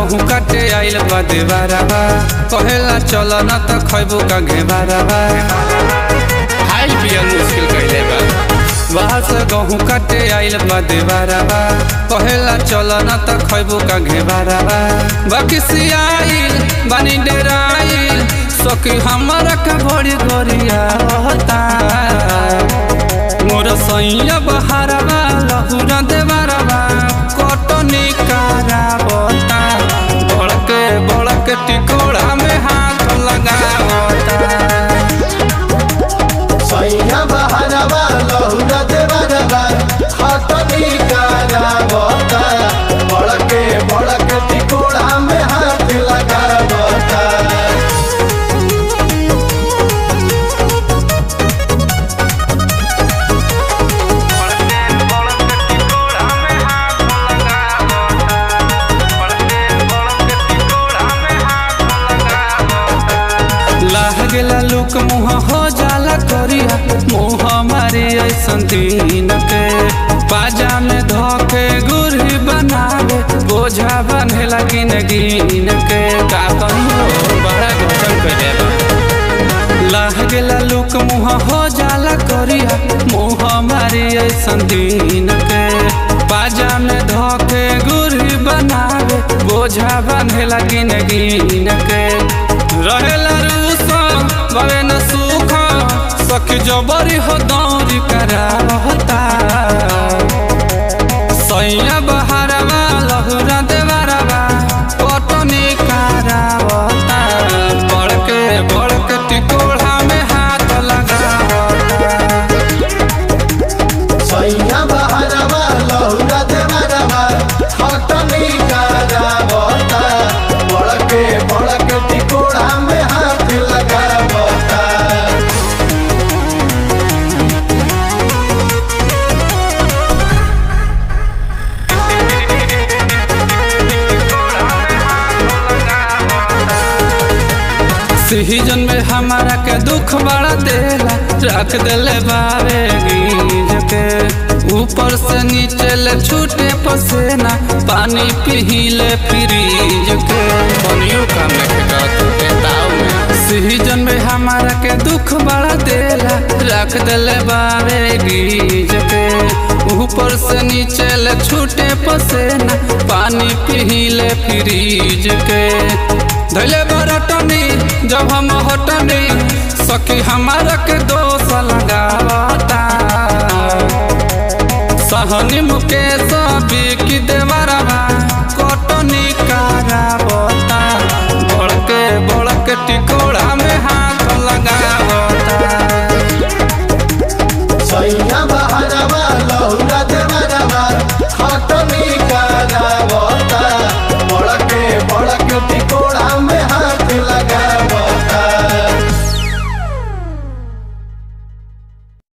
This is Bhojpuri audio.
गहूँ काटे आइल बा देवाराबा कहेला चल न त खैबू का घेबाराबा हाइल पियल मुश्किल कैले बा बाहर से गहूँ काटे आइल बा देवाराबा कहेला चल न त खैबू का घेबाराबा बाकी सियाइल बानी डेराइल सखी हमरा का बड़ी गोरिया होता मोर सैया बहारबा लहुरा देवाराबा कटनी करावता बड़के टिकोड़ा में हाथ लगावता सैया बहारबा लहुरा देवाराबा कटनी करावता बड़के टिकोड़ा में हाथ लगावता। गेला लुक मुँह हो जाला करिया मुँह मारी ऐसन दिन के बाजा में धोके गुरही बनावे बोझा बनेला गिन गिन के का कहियो बड़ा गजब कइले बा लाह गेला लुक मुँह हो जाला करिया मुँह मारी ऐसन दिन के बाजा में धोके गुरही बनावे बोझा बनेला गिन गिन के रहेला रूसा बवे न सुख सखी जबरी हो दौरी करावता सैया बहारबा लहुरा देवाराबा कटनी करावता बड़के टिकोड़ा में हाथ लगावता सैया बहारबा लहुरा देवाराबा कटनी करावता बड़के टिकोड़ा में हाथ लगावता। सीजन में हमारा के दुख बड़ा देला रख देले बारे गीज के ऊपर से नीचे ले छूटे पसेना पानी पीले फ्रीज के पानियों का सीजन में हमारा के दुख बड़ा देला रख देले बारे गीज के ऊपर से नीचे ले छूटे पसेना पानी पीले फ्रीज के धैले बरटनी जब हम हटनी सखी हमारा के दोष लगावता सहनी मुकेश